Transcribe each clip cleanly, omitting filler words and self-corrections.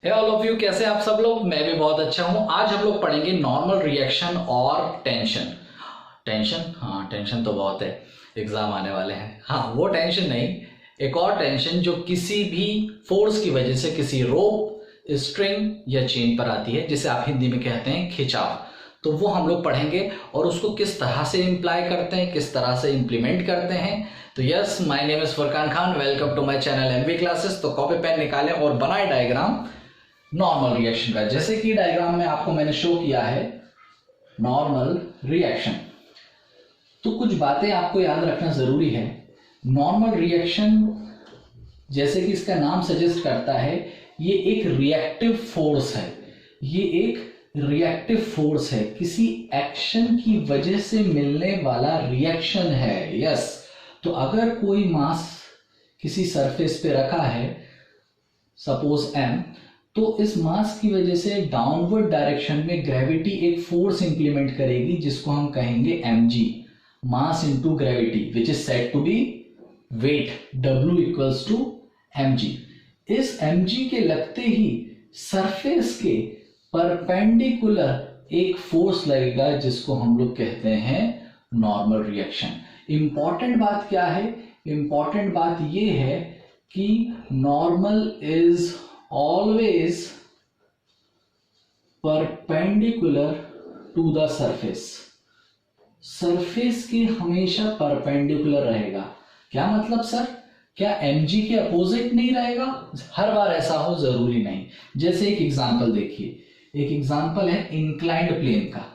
Hey all of you, कैसे आप सब लोग। मैं भी बहुत अच्छा हूं। आज हम लोग पढ़ेंगे नॉर्मल रिएक्शन और टेंशन। टेंशन, हाँ टेंशन तो बहुत है, एग्जाम आने वाले हैं। हाँ वो टेंशन नहीं, एक और टेंशन जो किसी भी फोर्स की वजह से किसी रोप, स्ट्रिंग या चेन पर आती है, जिसे आप हिंदी में कहते हैं खिंचाव। तो वो हम लोग पढ़ेंगे और उसको किस तरह से इम्प्लाई करते हैं, किस तरह से इम्प्लीमेंट करते हैं। तो yes, my name is Furqan Khan, welcome to my channel MV classes. तो कॉपी पेन निकालें और बनाए डायग्राम नॉर्मल रिएक्शन का, जैसे कि डायग्राम में आपको मैंने शो किया है नॉर्मल रिएक्शन। तो कुछ बातें आपको याद रखना जरूरी है। नॉर्मल रिएक्शन, जैसे कि इसका नाम सजेस्ट करता है, ये एक रिएक्टिव फोर्स है। ये एक रिएक्टिव फोर्स है, किसी एक्शन की वजह से मिलने वाला रिएक्शन है। यस, तो अगर कोई मास किसी सरफेस पे रखा है, सपोज m, तो इस मास की वजह से डाउनवर्ड डायरेक्शन में ग्रेविटी एक फोर्स इंप्लीमेंट करेगी, जिसको हम कहेंगे mg, mass into gravity, which is said to be weight, w equals to mg। इस mg के लगते ही सरफेस के परपेंडिकुलर एक फोर्स लगेगा, जिसको हम लोग कहते हैं नॉर्मल रिएक्शन। इंपॉर्टेंट बात क्या है? इंपॉर्टेंट बात यह है कि normal is always perpendicular to the surface। Surface के हमेशा परपेंडिकुलर रहेगा। क्या मतलब सर? क्या mg के अपोजिट नहीं रहेगा? हर बार ऐसा हो जरूरी नहीं। जैसे एक एग्जांपल देखिए, एक एग्जांपल है इंक्लाइंड प्लेन का।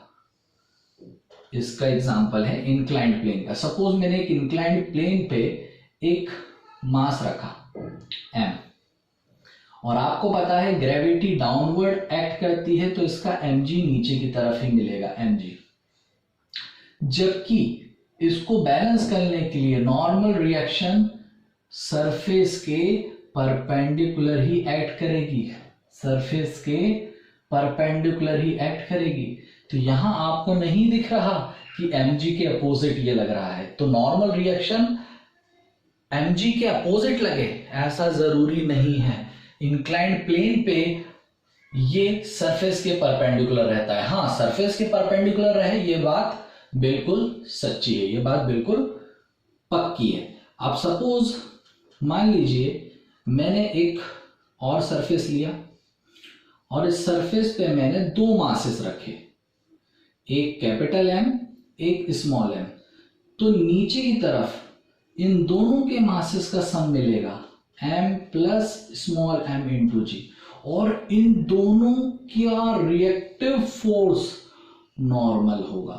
इसका एग्जांपल है इंक्लाइंड प्लेन का। सपोज मैंने एक इंक्लाइंड प्लेन पे एक मास रखा m, और आपको पता है ग्रेविटी डाउनवर्ड एक्ट करती है, तो इसका mg नीचे की तरफ ही मिलेगा, mg। जबकि इसको बैलेंस करने के लिए नॉर्मल रिएक्शन सरफेस के परपेंडिकुलर ही एक्ट करेगी, सरफेस के परपेंडिकुलर ही एक्ट करेगी। तो यहां आपको नहीं दिख रहा कि mg के अपोजिट ये लग रहा है, तो नॉर्मल रिएक्शन mg के अपोजिट लगे ऐसा जरूरी नहीं है। इंक्लाइंड प्लेन पे ये सरफेस के परपेंडिकुलर रहता है। हाँ, सरफेस के परपेंडिकुलर रहे, ये बात बिल्कुल सच्ची है, ये बात बिल्कुल पक्की है। आप सपोज मान लीजिए मैंने एक और सरफेस लिया और इस सरफेस पे मैंने दो मासेस रखे, एक कैपिटल M, एक स्मॉल m। तो नीचे की तरफ इन दोनों के मासेस का सम मिलेगा m plus small m into g, और इन दोनों का रिएक्टिव फोर्स नॉर्मल होगा।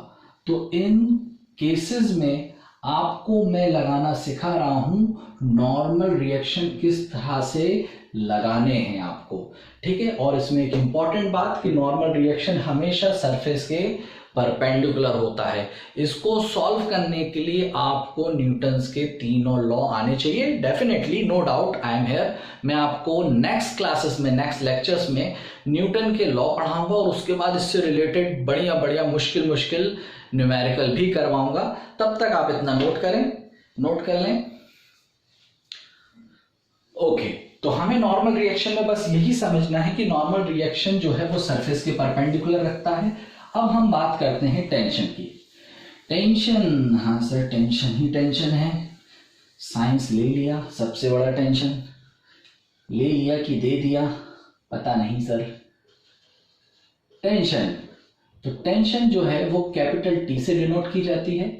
तो इन केसेस में आपको मैं लगाना सिखा रहा हूं नॉर्मल रिएक्शन किस तरह से लगाने हैं आपको, ठीक है। और इसमें एक इंपॉर्टेंट बात कि नॉर्मल रिएक्शन हमेशा सरफेस के परपेंडिकुलर होता है। इसको सॉल्व करने के लिए आपको न्यूटन्स के तीनों लॉ आने चाहिए। Definitely, no doubt, I am here. मैं आपको नेक्स्ट क्लासेस में, नेक्स्ट लेक्चर्स में न्यूटन के लॉ पढ़ाऊंगा और उसके बाद इससे रिलेटेड बढ़िया बढ़िया मुश्किल मुश्किल न्यूमेरिकल भी करवाऊंगा। तब तक आप इतना नोट करें, नोट कर लें। ओके, तो हमें नॉर्मल रिएक्शन में बस यही समझना है कि नॉर्मल रिएक्शन जो है वो सरफेस के परपेंडिकुलर रखता है। अब हम बात करते हैं टेंशन की। टेंशन, हाँ सर टेंशन ही टेंशन है। साइंस ले लिया, सबसे बड़ा टेंशन ले लिया कि दे दिया, पता नहीं सर। टेंशन, तो टेंशन जो है वो कैपिटल T से डिनोट की जाती है,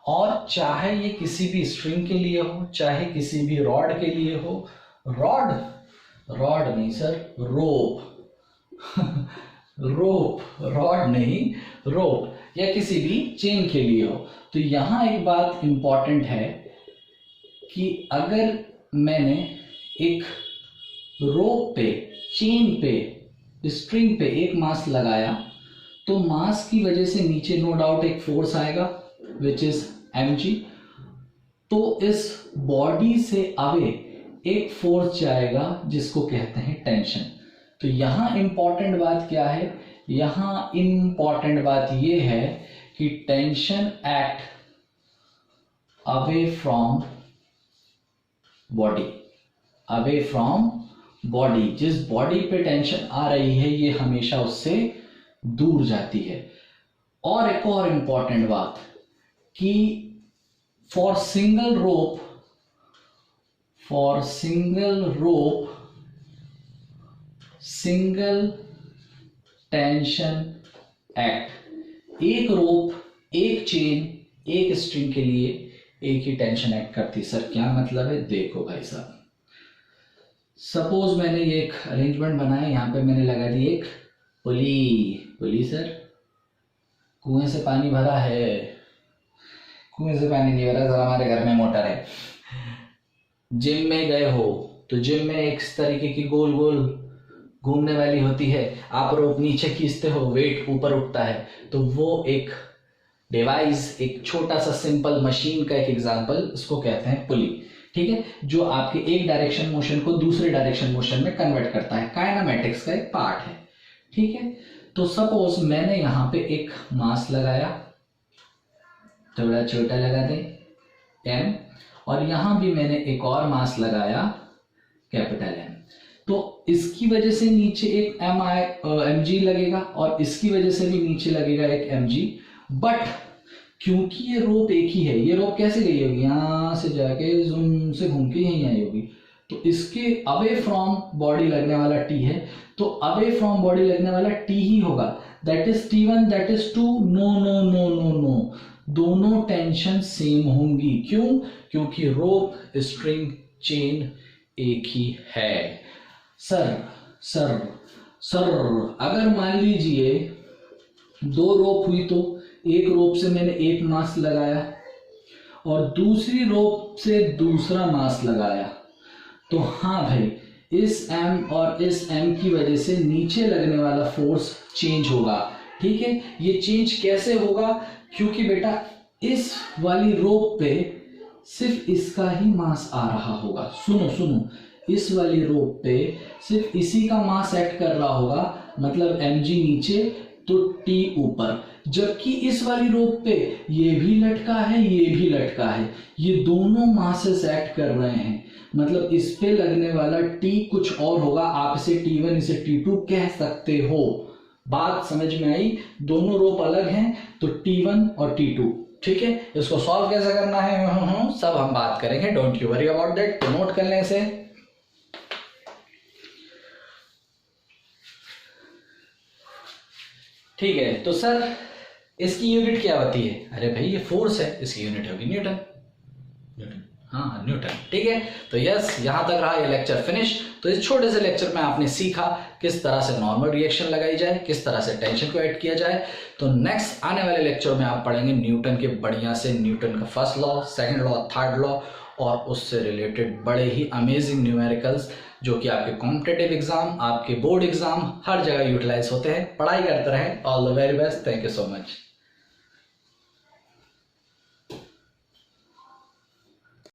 और चाहे ये किसी भी स्ट्रिंग के लिए हो, चाहे किसी भी रॉड के लिए हो। रॉड, रॉड नहीं सर, रोप रोप, रॉड नहीं, रोप, या किसी भी चेन के लिए हो। तो यहां एक बात इंपॉर्टेंट है कि अगर मैंने एक रोप पे, चेन पे, स्ट्रिंग पे एक मास लगाया, तो मास की वजह से नीचे नो डाउट एक फोर्स आएगा विच इज mg। तो इस बॉडी से अवे एक फोर्स जाएगा जिसको कहते हैं टेंशन। तो यहां इंपॉर्टेंट बात क्या है? यहां इंपॉर्टेंट बात यह है कि tension act away from body, away from body, जिस बॉडी पे टेंशन आ रही है ये हमेशा उससे दूर जाती है। और एक और इंपॉर्टेंट बात कि for single rope single tension act, एक रोप, एक चेन, एक स्ट्रिंग के लिए एक ही टेंशन एक्ट करती। सर क्या मतलब है? देखो भाई साहब, सपोज मैंने ये एक अरेंजमेंट बनाया, यहाँ पे मैंने लगा दी एक पुली। सर कुएं से पानी भरा है, कुएं से पानी नहीं भरा सर, हमारे घर में मोटर है। जिम में गए हो तो जिम में एक तरीके की गोल गोल घूमने वाली होती है, आप रोप नीचे खींचते हो, वेट ऊपर उठता है, तो वो एक डिवाइस, एक छोटा सा सिंपल मशीन का एक एग्जांपल, इसको कहते हैं पुली। ठीक है, जो आपके एक डायरेक्शन मोशन को दूसरे डायरेक्शन मोशन में कन्वर्ट करता है, काइनेमैटिक्स का एक पार्ट है। ठीक है, तो सपोज मैंने यहाँ पे एक मास लगाया, थोड़ा छोटा लगा दें एम, और यहां भी मैंने एक और मास लगाया कैपिटल एम, तो इसकी वजह से नीचे एक एम जी लगेगा और इसकी वजह से भी नीचे लगेगा एक एम जी। बट क्योंकि ये रोप एक ही है, ये रोप कैसे गई होगी? यहां से जाके जूम से घूम के यहीं आई होगी, तो इसके अवे फ्रॉम बॉडी लगने वाला टी है, तो अवे फ्रॉम बॉडी लगने वाला टी ही होगा, that is T1, that is 2। No no no no no, दोनों टेंशन सेम होंगी। क्यों? क्योंकि रोप, स्ट्रिंग, चेन एक ही है। सर अगर मान लीजिए दो रोप हुई, तो एक रोप से मैंने एक मास लगाया और दूसरी रोप से दूसरा मास लगाया, तो हाँ भाई, इस एम और इस एम की वजह से नीचे लगने वाला फोर्स चेंज होगा। ठीक है, ये चेंज कैसे होगा? क्योंकि बेटा इस वाली रोप पे सिर्फ इसका ही मास आ रहा होगा। सुनो, इस वाली रोप पे सिर्फ इसी का मास एक्ट कर रहा होगा, मतलब mg नीचे तो t ऊपर, जबकि इस वाली रोप पे ये भी लटका है, ये भी लटका है, ये दोनों मासेस एक्ट कर रहे हैं, मतलब इस पे लगने वाला t कुछ और होगा। आप इसे T1, इसे T2 कह सकते हो। बात समझ में आई? दोनों रोप अलग हैं तो T1 और T2। ठीक है, इसको सॉल्व कैसे करना है सब हम बात करेंगे, don't you worry about that. तो नोट कर लें इसे। ठीक है, तो सर इसकी यूनिट क्या होती है? अरे भाई ये फोर्स है, इसकी यूनिट होगी न्यूटन। हाँ, न्यूटन। ठीक है, तो यस, यहां तक रहा ये लेक्चर फिनिश। तो इस छोटे से लेक्चर में आपने सीखा किस तरह से नॉर्मल रिएक्शन लगाई जाए, किस तरह से टेंशन को ऐड किया जाए। तो नेक्स्ट आने वाले लेक्चर में आप पढ़ेंगे न्यूटन के बढ़िया से, न्यूटन का first law, second law, third law, और उससे रिलेटेड बड़े ही अमेजिंग न्यूमेरिकल्स जो कि आपके कॉम्पिटिटिव एग्जाम, आपके बोर्ड एग्जाम, हर जगह यूटिलाइज होते हैं। पढ़ाई करते रहें। All the very best. Thank you so much.